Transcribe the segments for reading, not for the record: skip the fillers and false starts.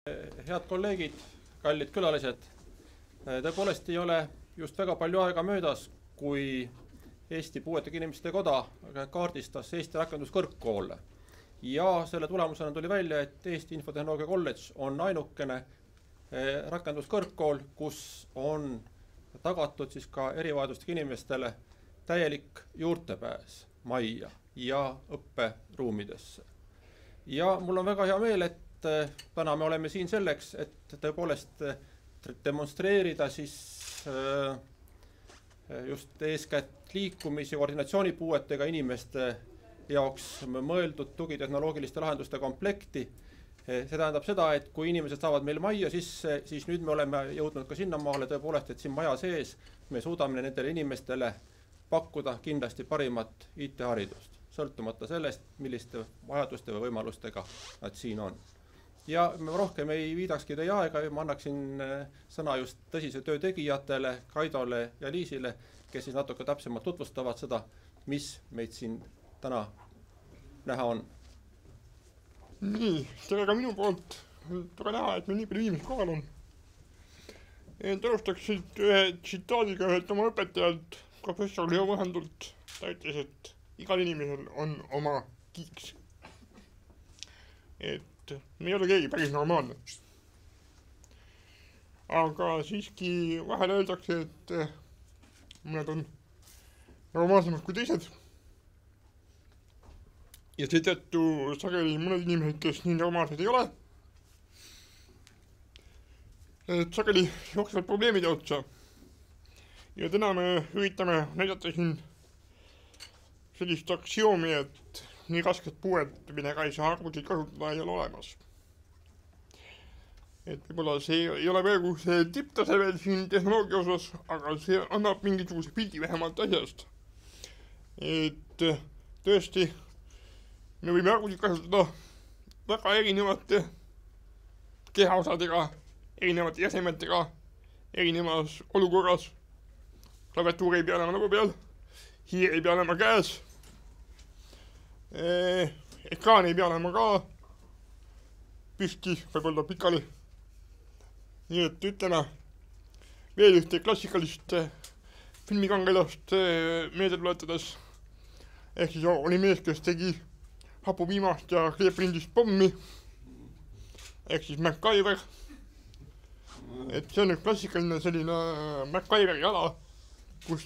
Head kolleegid, kallid külalised, tõepoolest ei ole just väga palju aega möödas, kui Eesti Puuetega Inimeste Koda kaardistas Eesti rakenduskõrgkoole. Ja selle tulemusena tuli välja, et Eesti Infotehnoloogia Kolledž on ainukene rakenduskõrgkool, kus on tagatud siis ka erivajadustega inimestele täielik juurdepääs majja ja õpperuumidesse. Ja mul on väga hea meel, et täna me oleme siin selleks, et tõepoolest demonstreerida siis just eeskätt liikumis- ja koordinatsioonipuuetega inimeste jaoks mõeldud tugitehnoloogiliste lahenduste komplekti. See tähendab seda, et kui inimesed saavad meil majja sisse, siis nüüd me oleme jõudnud ka sinnamaale tõepoolest, et siin maja sees me suudame nendele inimestele pakkuda kindlasti parimat IT-haridust, sõltumata sellest, milliste vajaduste või võimalustega nad siin on. Ja me rohkem ei viidakski teie aega, ma annaksin sõna just tõsise töö tegijatele, Kaidole ja Liisile, kes siis natuke täpsemalt tutvustavad seda, mis meid siin täna näha on. Nii, tere ka minu poolt. Tore näha, et meil nii palju inimesi kohal on. Alustaks ühe tsitaadiga ühelt oma õpetajalt, professor Leo Võhendult. Ta ütles, et igal inimesel on oma kiiks. Et me ei ole keegi päris normaalne. Aga siiski vahel öeldakse, et mõned on normaalsemad kui teised. Ja seetõttu sageli mõned inimesed, kes nii normaalsed ei ole, sageli jooksevad probleemide otsa. Ja täna me üritame näidata siin sellist aksioomi, et nii rasket puuet, millega ei saa arvutit kasutada, ei ole olemas. Et võib-olla see ei ole praegu see tipptase veel siin tehnoloogia osas, aga see annab mingisuguse pildi vähemalt asjast. Et tõesti, me võime arvutit kasutada väga erinevate kehaosadega, erinevate jäsemetega, erinevas olukorras. Klaviatuur ei pea olema nagu peal, hiir ei pea olema käes, ekraan ei pea olema ka püsti, võib-olla pikali. Nii et ütleme veel ühte klassikalist filmikangelast meelde tuletades. Ehk siis oli mees, kes tegi hapupiimast ja kleeprindist pommi. Ehk siis MacGyver. Et see on üks klassikaline selline MacGyveri ala, kus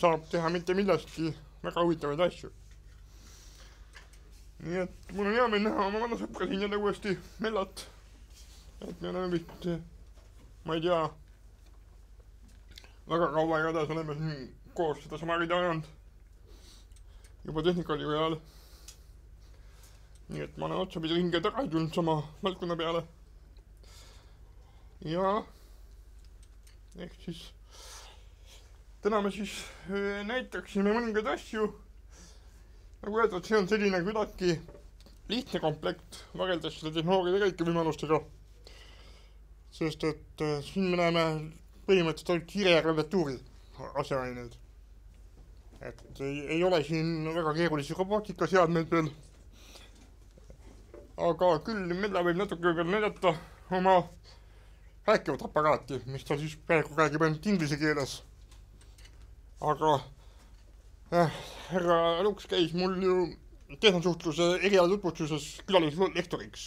saab teha mitte millestki väga huvitavaid asju. Nii et mul on hea meel näha oma vanna sõpra siin jälle uuesti Mellat. Et me oleme vist, ma ei tea, väga kaua igatahes oleme siin koos seda sama rida ajanud. Juba tehnikali ajal. Nii et ma olen otsapidi ringi tagasi tulnud sama valdkonna peale. Ja ehk siis täna me siis näitaksime mõningaid asju. Nagu öeldud, see on selline küllaltki lihtne komplekt võrreldes selle tehnoloogia tegelike võimalustega. Sest et siin me näeme põhimõtteliselt ainult kiire ja klaviatuuri asjaaineid. Et ei ole siin väga keerulisi robootikaseadmeid veel. Aga küll Mella võib natuke veel näidata oma rääkivat aparaati, mis ta siis praegu räägib ainult inglise keeles. Aga härra Luks käis mul ju tehnasuhtluse eriala tutvustuses külalislektoriks.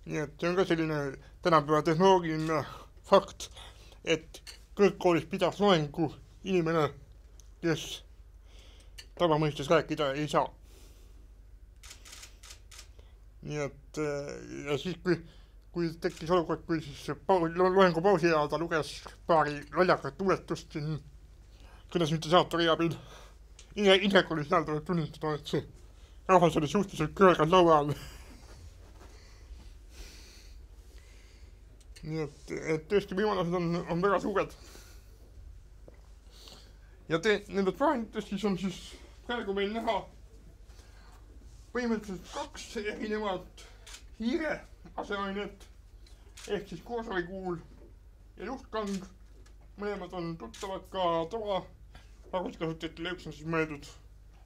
Nii et see on ka selline tänapäeva tehnoloogiline fakt, et kõrgkoolis pidas loengu inimene, kes tavamõistes rääkida ei saa. Nii et ja siis kui tekkis olukord, kui siis loengu pausi ajal ta luges paari loljakat luuletust siin kõnesüntesaatori abil. Indrek oli seal, tuleb tunnistada, et see rahvas oli suhteliselt kõrgel laua all. Nii et tõesti võimalused on väga suured. Ja nendest vahenditest siis on siis praegu meil näha põhimõtteliselt 2 erinevat hiire aseainet ehk siis kursorikuul ja juhtkang. Mõlemad on tuttavad ka tava arvutikasutajatele, üks on siis mõeldud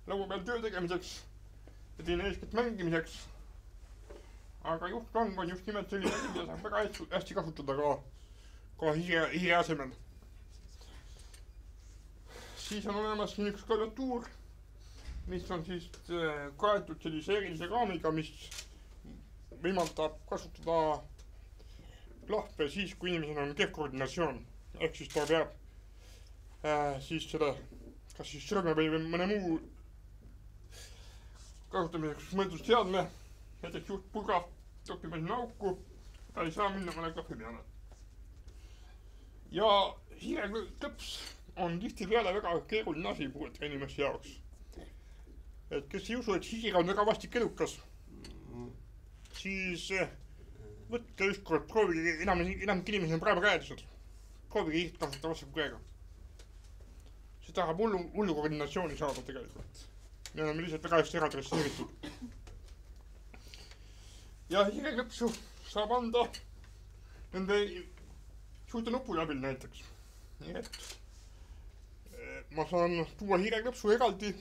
laua peal töö tegemiseks ja teine eeskätt mängimiseks. aga juhtlang on just nimelt selline asi, mida saab väga hästi kasutada ka hiire asemel. Siis on olemas siin üks klaviatuur, mis on siis kaetud sellise erilise raamiga, mis võimaldab kasutada klahve siis, kui inimesel on kehvkoordinatsioon. Ehk siis ta peab siis seda, kas siis sõrme või mõne muu kasutamiseks mõeldud seadme, näiteks just pulga topib sinna auku, ta ei saa minna mõne klahvi peale. Ja hiireklõps on tihtipeale väga keeruline asi puuetega inimeste jaoks. Et kes ei usu, et hiir on väga vastik edukas, siis võtke ükskord, proovige, enamik inimesi on praegu käedused. Proovige hiirt kasutada vastu käega. See tahab hullu koordinatsiooni saada tegelikult. Me oleme lihtsalt väga hästi ära dresseeritud. Ja hiireklõpsu saab anda nende suurte nupude abil näiteks. Nii et ma saan tuua hiireklõpsu eraldi.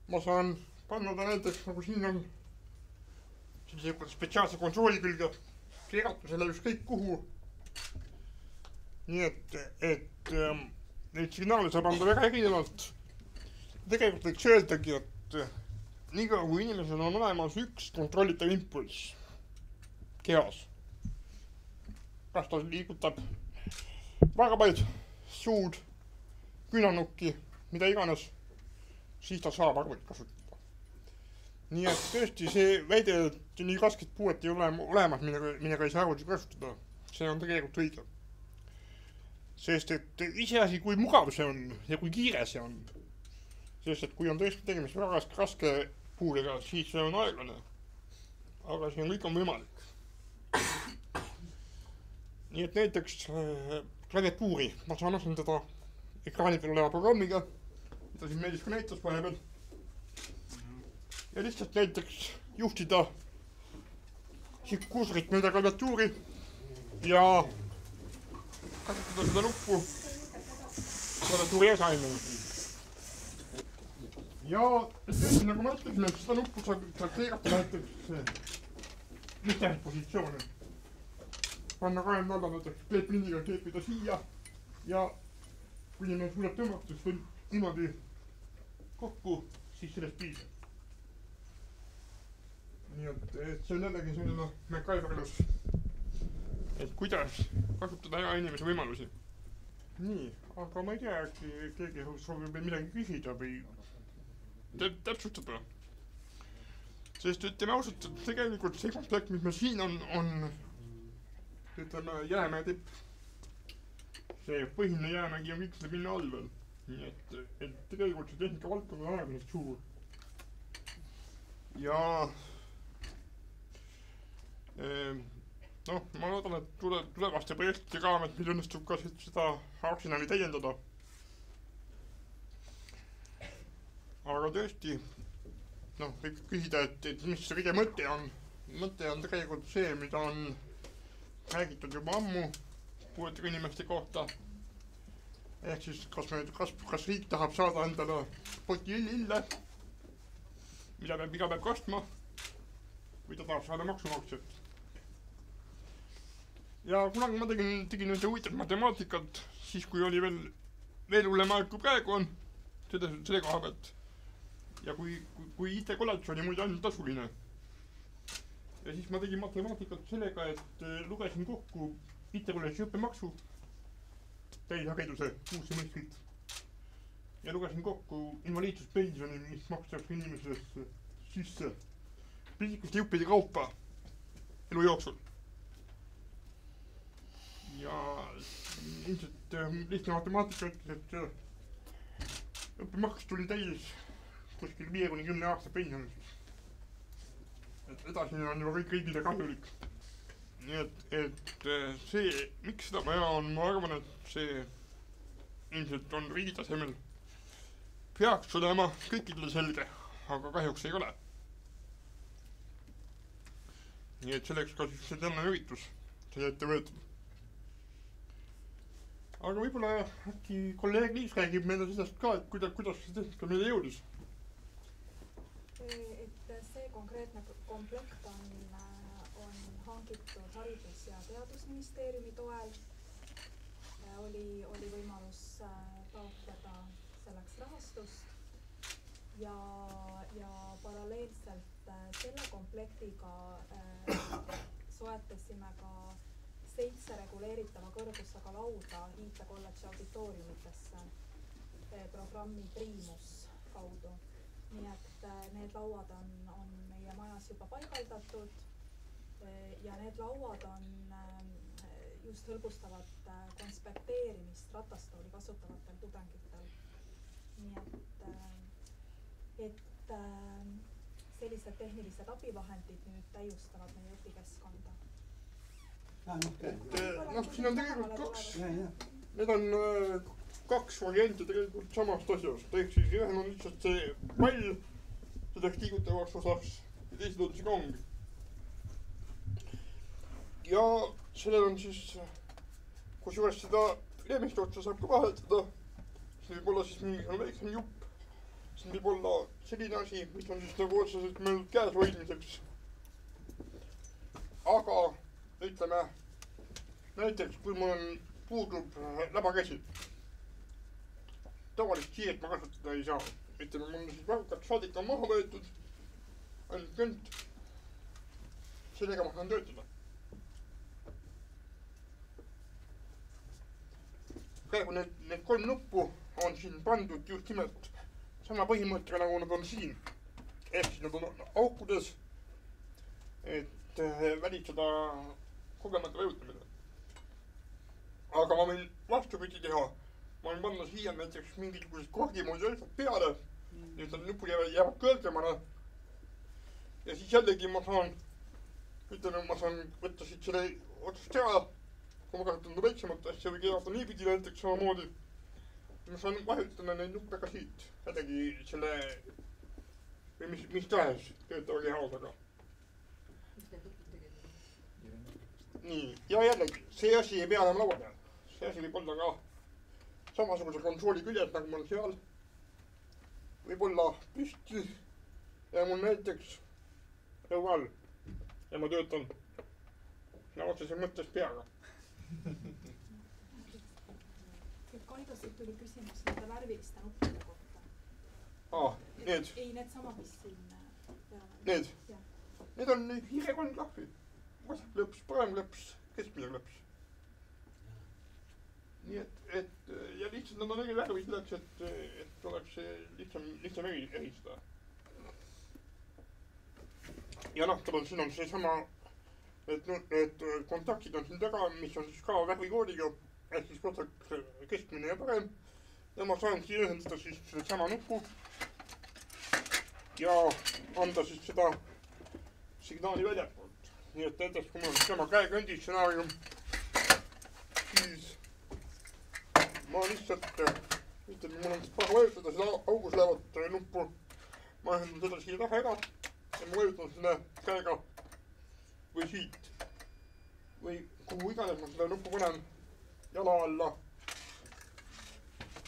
Ma saan panna ta näiteks, nagu siin on sellise spetsiaalse konsooli külge, keerata selle ükskõik kuhu. Nii et neid signaale saab anda väga erinevalt. Tegelikult võiks öeldagi, et niikaua kui inimesel on olemas üks kontrollitav impulss kehas, kas ta liigutab varbaid, suud, küünanukki, mida iganes, siis ta saab arvutit kasutada. Nii et tõesti see väide, et nii rasket puuet ei ole olemas, millega ei saa arvutit kasutada, see on tegelikult õige. Sest et iseasi, kui mugav see on ja kui kiire see on. Sest et kui on tõesti tegemist väga raske puudega, siis see on aeglane. Aga see on kõik on võimalik. Nii et näiteks klaviatuuri ma saan asendada ekraani peal oleva programmiga, mida siin meelis ka näitas vahepeal. Ja lihtsalt näiteks juhtida kursorit mööda klaviatuuri ja kasutada seda nuppu klaviatuuri eesaimel. Ja tõesti, nagu ma ütlesin, et seda nuppu saab keerata näiteks mis tähes positsioone. Panna kaelm alla näiteks kleeplindiga kleepida siia ja kui inimene suudab tõmmata, siis võib niimoodi kokku, siis sellest piisab. Nii et see on jällegi selline MacGyverlus, et kuidas kasutada hea inimese võimalusi. Nii, aga ma ei tea, keegi soovib midagi küsida või täpsustada. Sest ütleme ausalt, et tegelikult see komplekt, mis meil siin on ütleme jäämäe tipp. See põhiline jäämägi on kõik selle pinna all veel. Nii et tegelikult see tehnika valdkond on äärmiselt suur. Ja ma loodan, et tulevaste projektide raames meil õnnestub ka seda arsenali täiendada. Aga tõesti, võib küsida, et mis see kõige mõte on. Mõte on tegelikult see, mida on räägitud juba ammu puuetega inimeste kohta. Ehk siis, kas riik tahab saada endale poti ille, mida peab iga päev kostma, või ta tahab saada maksumaksjat. Ja kunagi ma tegin nende huvitav matemaatikat, siis kui oli veel hullem aeg kui praegu on, selle koha pealt. Ja kui IT-kolledž oli muide ainult tasuline. Ja siis ma tegin matemaatikat sellega, et lugesin kokku IT-kolledži õppemaksu, täishariduse 6 semestrit. Ja lugesin kokku invaliidsuspensioni, mis makstakse inimesest sisse pisikuste juppide kaupa elu jooksul. Ja ilmselt lihtne matemaatika ütles, et õppemaks tuli täis kuskil 5-10 aasta pensionist. Et edasi on juba kõik riigile kahjulik. Nii et see, miks seda vaja on, ma arvan, et see ilmselt on riigi tasemel peaks olema kõikidele selge, aga kahjuks ei ole. Nii et selleks ka siis see tänane üritus, see ette võetud. Aga võib-olla äkki kolleeg Liis räägib meile sellest ka, et kuidas see tehnika meile jõudis? Et see konkreetne komplekt on hangitud Haridus- ja Teadusministeeriumi toel. Oli võimalus taotleda selleks rahastust ja paralleelselt selle komplektiga soetasime ka 7 reguleeritava kõrgusega lauda IT-kolledži auditooriumitesse programmi Priimus kaudu. Nii et need lauad on meie majas juba paigaldatud ja need lauad on just hõlbustavad konspekteerimist ratastooli kasutavatel tudengitel. Nii et sellised tehnilised abivahendid nüüd täiustavad meie õpikeskkonda. Siin on tegelikult need on 2 varianti tegelikult samast asjast. Ehk siis ühen on lihtsalt see pall selleks liigutavaks osaks ja teised on see kong. Ja sellel on siis, kus juures seda leemist otsa saab ka vahetada, siis võib olla siis mingi väiksem jupp. Siin võib olla selline asi, mis on siis nagu otseselt meil käes hoidmiseks. Aga ütleme, näiteks kui mul puudub läbakäsi, tavalist siiret ma kasutada ei saa. Ütleme, mul siis varukat saadik on maha võetud, ainult könt, sellega ma saan töötada. Praegu need 3 nuppu on siin pandud just nimelt sama põhimõttega, nagu nad on siin. Ehk siis nad on aukudes, et välistada kogemata vajutamine. Aga ma võin vastupidi teha. Ma võin panna siia näiteks mingisugused korgimoodi asjad peale, nüüd on nupud jäävad kõrgemale. Ja siis jällegi ma saan võtta siit selle otsast ära. Kui ma kasutan väiksemat asja või keerata niipidi näiteks samamoodi, ma saan vajutada neid nuppe ka siit. Jällegi selle, või mis tahes töötava kehaosaga. Nii, ja jällegi, see asi ei pea enam laua peal. See asi võib olla ka samasuguse konsooli küljes, nagu mul seal. Võib olla püsti ja mul näiteks lõua all. Ja ma töötan otseses mõttes peaga. Kaidosid tuli küsimus nende värviliste nuppide kohta. Need? Ei, need sama, mis siin Need? Need on hiirekolm klahvi. Vasak klõps, parem klõps, keskmine klõps. Nii et ja lihtsalt nad on eri värvi selleks, et oleks lihtsam eristada. Ja siin on see sama, et kontaktid on siin taga, mis on siis ka värvikoodiga, ehk siis vasak keskmine ja parem. Ja ma saan siia ühendada siis sama nuppu ja anda siis seda signaali väljapoolt. Nii et näiteks, kui mul on sama käekõndi stsenaarium, siis ma lihtsalt, mul on taha vajutada seda augus lähevat nuppu, ma ühendan seda siia taha ära ja ma vajutan selle käega või siit või kuhu iganes ma seda nuppu panen jala alla.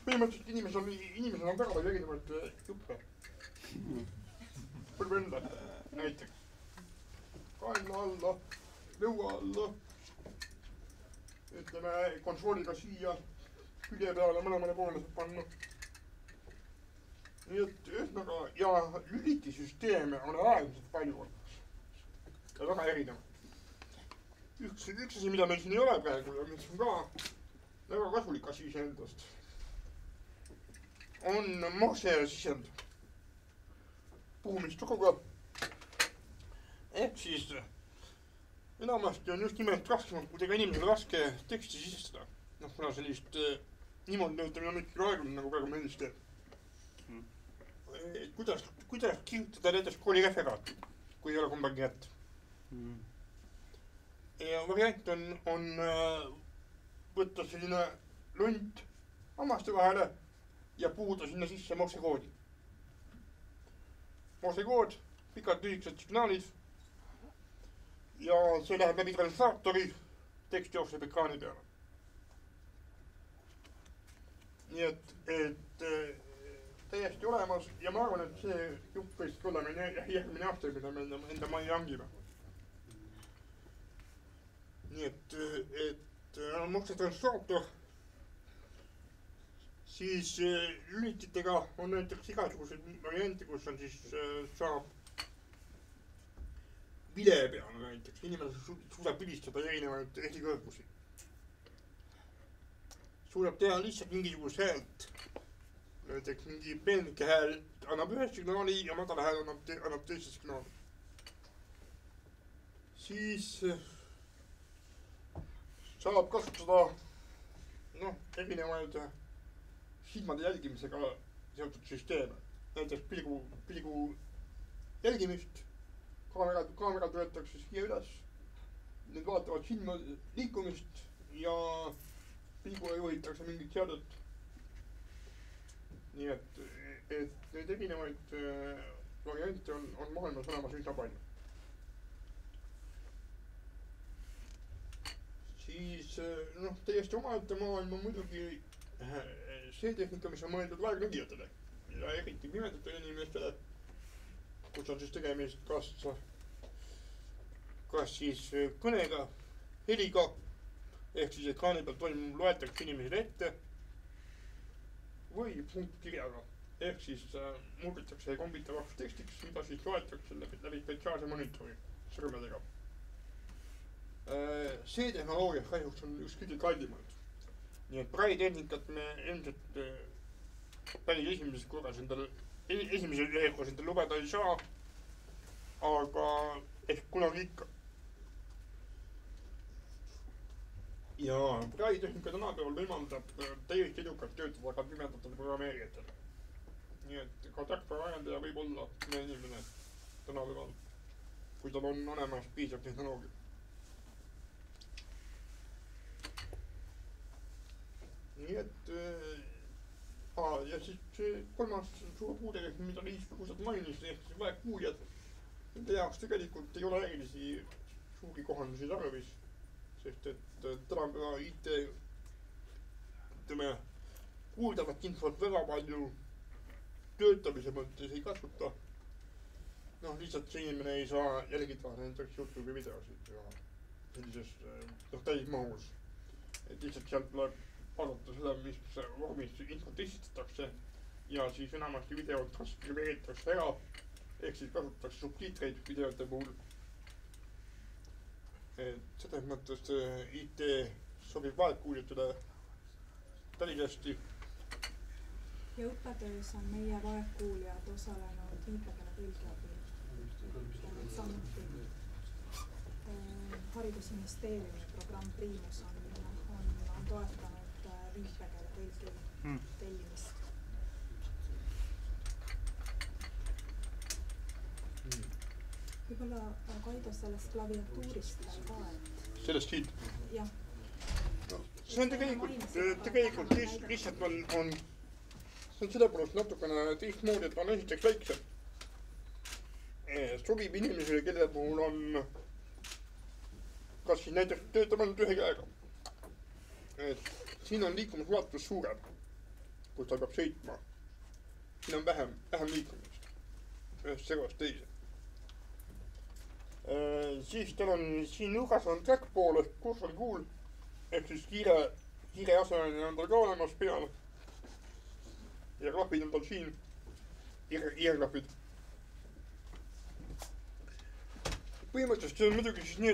Põhimõtteliselt inimesel on väga palju erinevaid juppe. Põlve enda näiteks. Kaenla alla, lõua alla, ütleme konsooliga siia, külje peale mõlemale poole saab panna. Nii et ühesõnaga, ja lülitisüsteeme on äärmiselt palju ja väga erinevad. Üks asi, mida meil siin ei ole praegu ja mis on ka väga kasulik asi iseendast, on Morse sisend puhumisturuga. Ehk siis enamasti on just nimelt raskemalt, kui tega inimesel raske teksti sisestada. Kuna sellist niimoodi nõutamine on ikkagi aeglane, nagu praegu meeldis teeb. Kuidas kirjutada näiteks kooli referaati, kui ei ole kumbagi kätt? Ja variant on võtta selline lunt hammaste vahele ja puhuda sinna sisse Morse koodi. Morse kood, pikad lühikesed signaalid ja see läheb läbi translaatori, tekst jookseb ekraani peale. Nii et täiesti olemas ja ma arvan, et see jupp võiks olla meil järgmine aasta, mida me enda maja hangime. nii et maksetranslaator, siis lülititega on näiteks igasuguseid variante, kus on siis saab vile peale näiteks, inimene suudab pilistada erinevaid helikõrgusi. Suudab teha lihtsalt mingisugust häält, näiteks mingi peenike hääl annab ühe signaali ja madala hääl annab teise signaali. Siis saab kasutada erinevaid silmade jälgimisega seotud süsteeme, näiteks pilgu jälgimist. Kaamerad võetakse siia üles, need vaatavad silma liikumist ja pilgule juhitakse mingit seadet. Nii et need erinevaid variante on maailmas olemas üsna palju. Siis täiesti omaette maailm on muidugi see tehnika, mis on mõeldud vaegnägijatele ja eriti pimedatele inimestele, kus on siis tegemist kas siis kõnega, heliga, ehk siis ekraani peal toimub, loetakse inimesed ette või punktkirjaga, ehk siis muudetakse ja kombitavaks tekstiks, mida siis loetakse läbi spetsiaalse monitori sõrmedega. See tehnoloogia kahjuks on üks kõige kallimad. Nii et Braille tehnikat me ilmselt päris esimesel järjekorras endale lubada ei saa, aga ehk kunagi ikka. Ja Braille tehnika tänapäeval võimaldab täiesti edukalt töötada ka pimedatel programmeerijatel. Nii et ka tarkvaraarendaja võib olla inimene tänapäeval, kui tal on olemas piisav tehnoloogia. Nii et ja siis see kolmas suur puudega, mida Liis Kuusad mainis, ehk siis vaegkuuljad, nende jaoks tegelikult ei ole erilisi suuri kohandusi tarvis, sest et tänapäeva IT kuuldavat infot väga palju töötamise mõttes ei kasuta. Lihtsalt see inimene ei saa jälgida näiteks YouTube'i videosid ja sellises täismahus, et lihtsalt sealt tuleb vaadata seda, mis vormis infot esitatakse ja siis enamasti videod transkribeeritakse ära, ehk siis kasutatakse subtiitreid videote puhul. Et selles mõttes IT sobib vaegkuuljatele päris hästi. Ja õppetöös on meie vaegkuuljad osalenud viipekeele tõlgi abil. Samuti haridusministeeriumi programm Priimus on toetanud viipekeele tõlgi tellimist. Võib-olla Kaido sellest klaviatuurist veel ka, et... Sellest siit? Jah. See on tegelikult lihtsalt on see on sellepärast natukene teistmoodi, et on esiteks väiksem. Sobib inimesele, kelle puhul on kas siis näiteks töötab ainult ühe käega. Siin on liikumisvaatus suurem, kus ta peab sõitma. Siin on vähem liikumist ühest servast teise. Siis tal on siin nurgas on trackball ehk kursor kuul, ehk siis kiire asemine on tal ka olemas peal. Ja klapid on tal siin, earklapid. Põhimõtteliselt see on muidugi siis nii,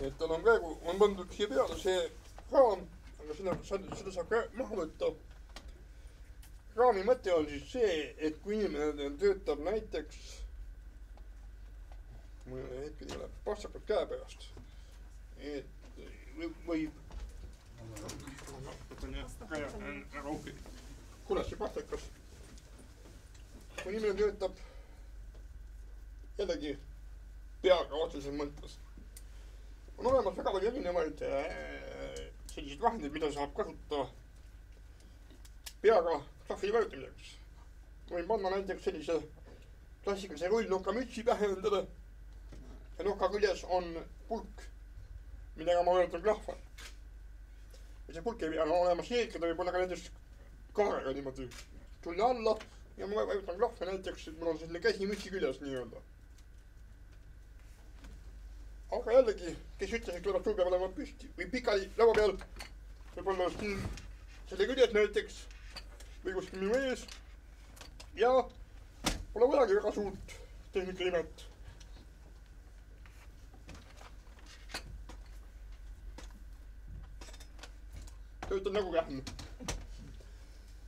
et tal on praegu pandud siia peale see raam, aga seda saab maha võtta. Raami mõte on siis see, et kui inimene töötab näiteks, mul hetkel ei ole pastakat käe pärast, et võib kuule, see pastakas, kui inimene töötab jällegi peaga otseses mõttes, on olemas väga palju erinevaid selliseid vahendeid, mida saab kasutada peaga klahvi vajutamiseks. Võin panna näiteks sellise klassikalise rullnoka mütsi pähe endale ja noka küljes on pulk, millega ma vajutan klahva. Ja see pulk ei pea olemas jeekrida, võib olla ka näiteks kaarega niimoodi tulla alla ja ma vajutan klahve näiteks, et mul on selline käsi mütsi küljes nii-öelda. aga jällegi, kes ütles, et klaviatuur peab olema püsti või pikali laua peal, võib-olla siin selle küljes näiteks või kuskil minu ees ja pole midagi väga suurt tehnika imet. Töötan nagu kähn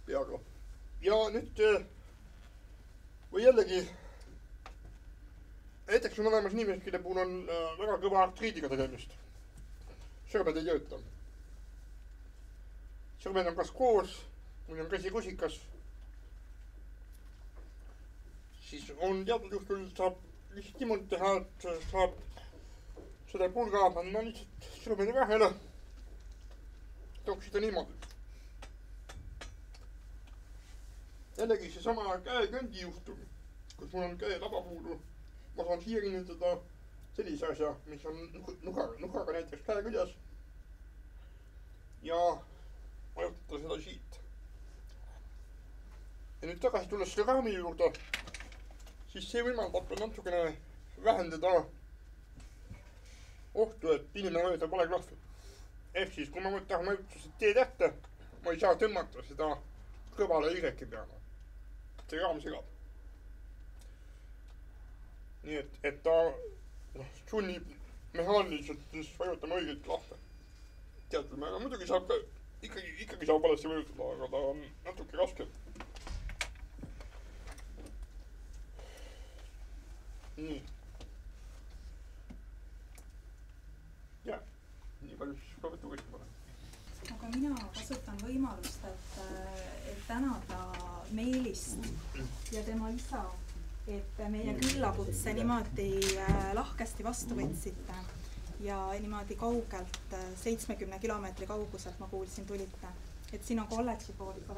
peaga. Ja nüüd või jällegi näiteks on olemas inimesed, kelle puhul on väga kõva artriidiga tegemist. Sõrmed ei tööta. Sõrmed on kas koos või on käsi kusikas. Siis on teatud juhtul saab lihtsalt niimoodi teha, et saab seda pulga panna lihtsalt sõrmede vahele. Toksida niimoodi. Jällegi seesama käeköndi juhtum, kus mul on käe taba puudu. Ma saan siia kinnitada sellise asja, mis on nukaga näiteks käe küljes ja vajutada seda siit. Ja nüüd tagasi tulles selle raami juurde, siis see võimaldab natukene vähendada ohtu, et inimene vajutab vale klahvi. Ehk siis, kui ma tahan vajutada T-tähte, ma ei saa tõmmata seda kõvale Y-ki peale. See raam segab. Nii et ta sunnib mehaaniliselt siis vajutama õiget klahve. Teatud määra muidugi saab ka, ikkagi saab valesti vajutada, aga ta on natuke raske. Nii. Ja, nii palju siis klaviatuurist pole. Aga mina kasutan võimalust, et tänada Meelist ja tema isa, et meie küllakutse niimoodi lahkesti vastu võtsite ja niimoodi kaugelt, 70 kilomeetri kauguselt ma kuulsin tulite. Et siin on kolledži poolt ka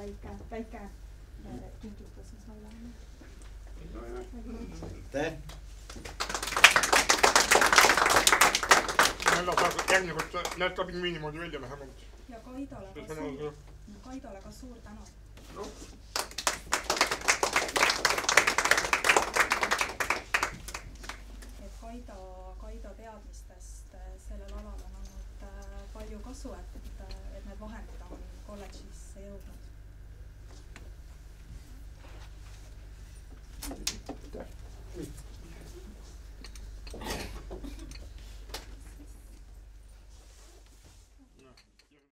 väike kingitus, mis ma olen. Järgmine kord näed ka pingviini moodi välja vähemalt. Ja Kaidole ka suur tänu. No. Et Kaido teadmistest sellel alal on olnud palju kasu, et need vahendid on kolledžisse jõudnud.